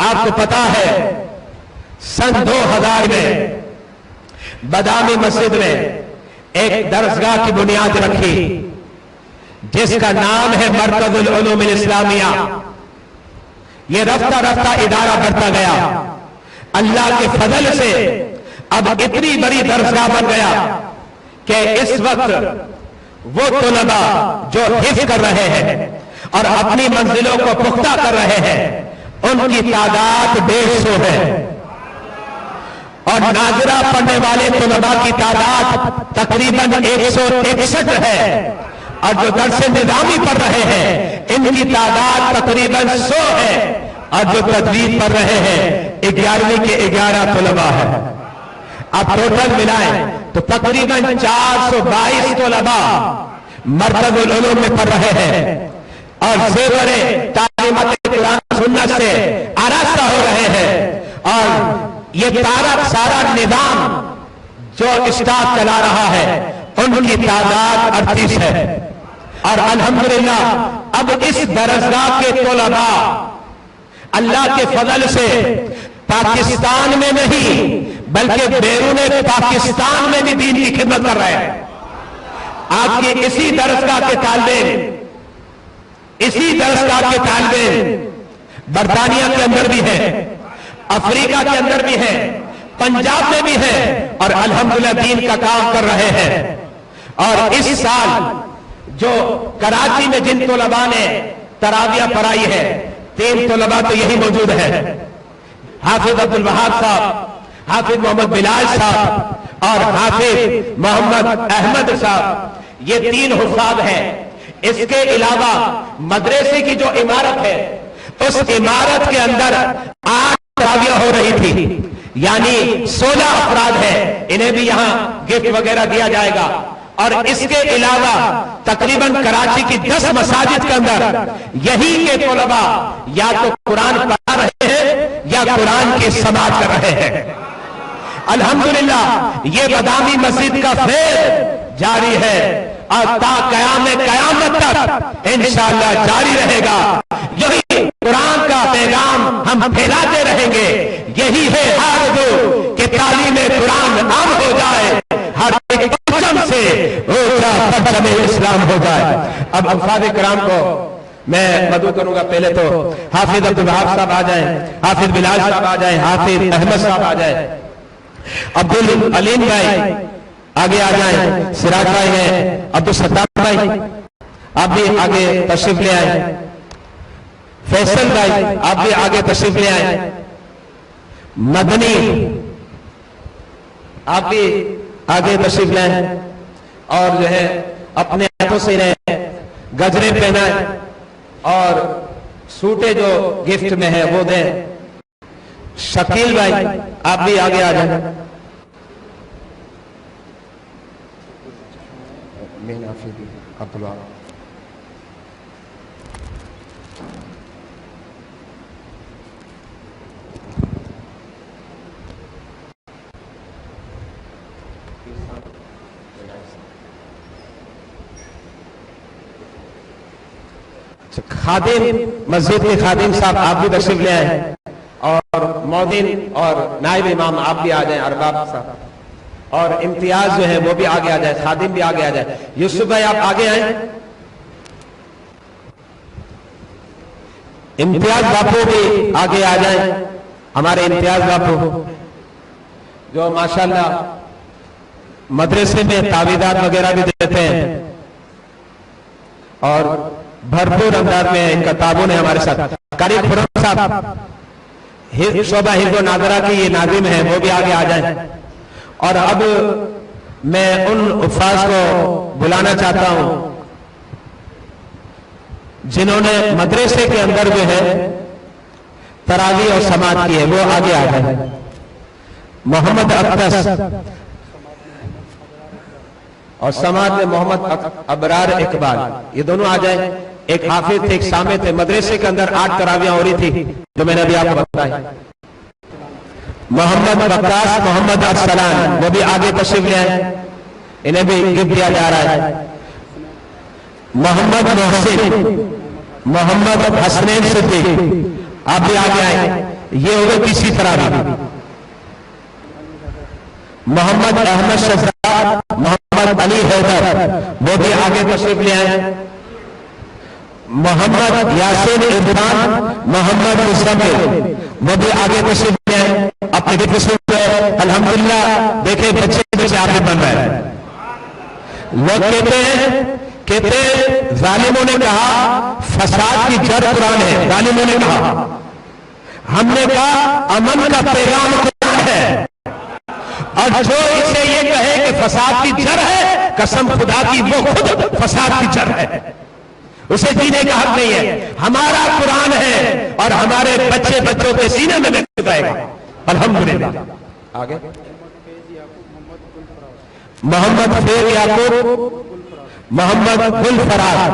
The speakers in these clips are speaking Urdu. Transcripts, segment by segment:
آپ کو پتا ہے سن 2000 میں بادامی مسجد میں ایک درسگاہ کی بنیاد رکھی جس کا نام ہے مرکز العلوم الاسلامیہ. یہ رفتہ رفتہ ادارہ بڑھتا گیا. اللہ کے فضل سے اب اتنی بڑی درسگاہ بن گیا کہ اس وقت وہ طلباء جو حفظ کر رہے ہیں اور اپنی منزلوں کو پختہ کر رہے ہیں ان کی تعداد 150 ہے اور ناظرہ پڑھنے والے طلباء کی تعداد تقریباً 163 ہے اور جو درس نظامی پڑھ رہے ہیں ان کی تعداد تقریباً 100 ہے اور جو تجوید پڑھ رہے ہیں 11ویں کے 11 طلباء ہے. اب ٹوٹل ملائیں تو تقریباً 422 طلباء مرکز العلوم میں پڑھ رہے ہیں اور زیور تعلیمات قرآن سنت سے آراستہ ہو رہے ہیں. اور یہ سارا نظام جو اسٹاف چلا رہا ہے ان کی تعداد 38 ہے. اور الحمدللہ اب اس درسگاہ کے طلباء اللہ کے فضل سے پاکستان میں نہیں بلکہ بیرون پاکستان میں بھی دین کی خدمت کر رہے ہیں. آپ کی اسی درسگاہ کے طالب علم برطانیہ کے اندر بھی ہے, افریقہ کے اندر بھی ہے, پنجاب میں بھی ہے اور الحمدللہ دین کا کام کر رہے ہیں. اور اس سال جو کراچی میں جن طلباء نے تراویح پڑھائی ہے 3 طلباء تو یہی موجود ہیں, حافظ عبد الوہاب صاحب, حافظ محمد بلال صاحب اور حافظ محمد احمد صاحب. یہ 3 حفاظ ہیں. اس کے علاوہ مدرسے کی جو عمارت ہے اس عمارت کے اندر 8 تراویح ہو رہی تھی, یعنی 16 افراد ہیں. انہیں بھی یہاں گفٹ وغیرہ دیا جائے گا. اور اس کے علاوہ تقریباً کراچی کی 10 مساجد کے اندر یہی کے طلباء یا تو قرآن پڑھا رہے ہیں یا قرآن کی سماعت کر رہے ہیں. الحمدللہ یہ بادامی مسجد کا فیض جاری ہے اور تا قیامت تک انشاءاللہ جاری رہے گا. یہی قرآن کا پیغام ہم پھیلاتے رہیں گے. یہی ہے آرزو کہ تعلیم قرآن عام ہو جائے, ہر ایک پرچم سے اونچا پرچم اسلام ہو جائے. اب الفاظ کرام کو میں مدعو کروں گا. پہلے تو حافظ عبد الوہاب صاحب آ جائیں, حافظ بلال صاحب آ جائیں, حافظ احمد صاحب آ جائیں, عبد العلیم بھائی آگے آ جائیں, سراج بھائی ہیں, عبد الستار بھائی آپ بھی آگے تشریف لے آئیں, فیصل بھائی آپ بھی آگے تشریف لے آئیں, مدنی آپ بھی آگے تشریف لائیں اور جو ہے اپنے ہاتھوں سے انہیں گجرے پہنائیں اور سوٹیں جو گفٹ میں ہے وہ دیں. شکیل بھائی آپ بھی آگے آ جائیں. خادم مسجد کے خادم صاحب آپ بھی تشریف لے آئیں اور مؤذن اور نائب امام آپ بھی آ جائیں, ارباب صاحب اور امتیاز جو ہے وہ بھی آگے آ جائے, خادم بھی آگے آ جائے. یوسف بھائی آپ آگے آئیں, امتیاز باپو بھی آگے آ جائیں. ہمارے امتیاز باپو جو ماشاءاللہ مدرسے میں تعویذات وغیرہ بھی دیتے ہیں اور بھرپور انداز میں ان کا تعاون ہے ہمارے ساتھ. قاری خرم صاحب شعبہ حفظ و ناظرہ کی یہ ناظم ہیں, وہ بھی آگے آ جائیں. اور اب میں ان حفاظ کو بلانا چاہتا ہوں جنہوں نے مدرسے کے اندر جو ہے تراویح اور سماعت کی ہے, وہ آگے آ جائیں. محمد اقدس اور سماعت میں محمد ابرار اقبال, یہ دونوں آ جائیں. ایک حافظ تھے, ایک سامع تھے. مدرسے کے اندر 8 تراویح ہو رہی تھی جو میں نے ابھی آپ کو بتائی. محمد بکاس, محمد ارسلان وہ بھی آگے تشریف لے آئے, انہیں بھی گفٹ دیا جا رہا ہے. محمد محسن, محمد حسنین صدیق آپ بھی آگے آئے. یہ ہو گئے تیسری تراویح. محمد احمد شہزاد، محمد علی حیدر وہ بھی آگے تشریف لے آئے. محمد یاسین عرفان، محمد مصطفی وہ بھی آگے تشریف لے آئے. اپنے بھی تشریف لے آئے. الحمدللہ دیکھیں بچے آپ بھی بن رہے ہیں. لوگ کہتے ہیں ظالموں نے کہا فساد کی جڑ قرآن ہے. ظالموں نے کہا، ہم نے کہا امن کا پیغام قرآن ہے. اور جو اسے یہ کہے کہ فساد کی جڑ ہے، قسم خدا کی وہ خود فساد کی جڑ ہے. اسے جینے کا حق نہیں ہے. ہمارا قرآن ہے اور ہمارے بچوں کے سینے میں جائے گا. الحمدللہ. آگے محمد فیض یعقوب، محمد گل فراز.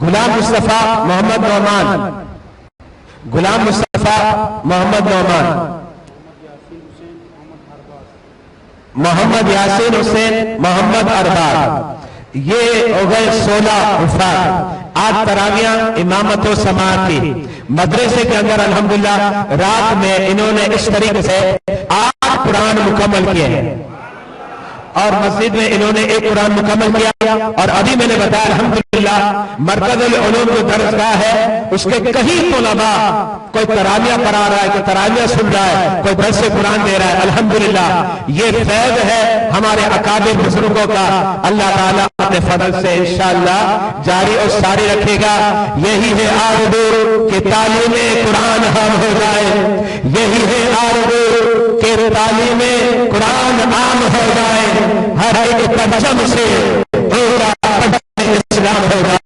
غلام مصطفیٰ محمد نعمان، غلام مصطفیٰ محمد نعمان. محمد یاسین حسین، محمد ارباب. یہ ہو گئے 16 افراد. آج تراویاں امامت و سماعت کی. مدرسے کے اندر الحمدللہ رات میں انہوں نے اس طریقے سے 8 قرآن مکمل کیے ہیں اور مسجد میں انہوں نے 1 قرآن مکمل کیا. اور ابھی میں نے بتایا الحمدللہ مرکز العلوم جو درسگاہ ہے اس کے کئی طلباء کوئی تراویہ پڑھا رہا ہے، کوئی تراویہ سن رہا ہے، کوئی درس قرآن دے رہا ہے. الحمدللہ یہ فیض ہے ہمارے اکابر بزرگوں کا. اللہ تعالیٰ اپنے فضل سے انشاءاللہ جاری اور ساری رکھے گا. یہی ہے آرزو کہ تعلیم قرآن ہم ہو جائے. یہی ہے آرزو کہ تعلیم قرآن عام ہو جائے. ہر ایک پرچم سے پورا اسلام ہوگا.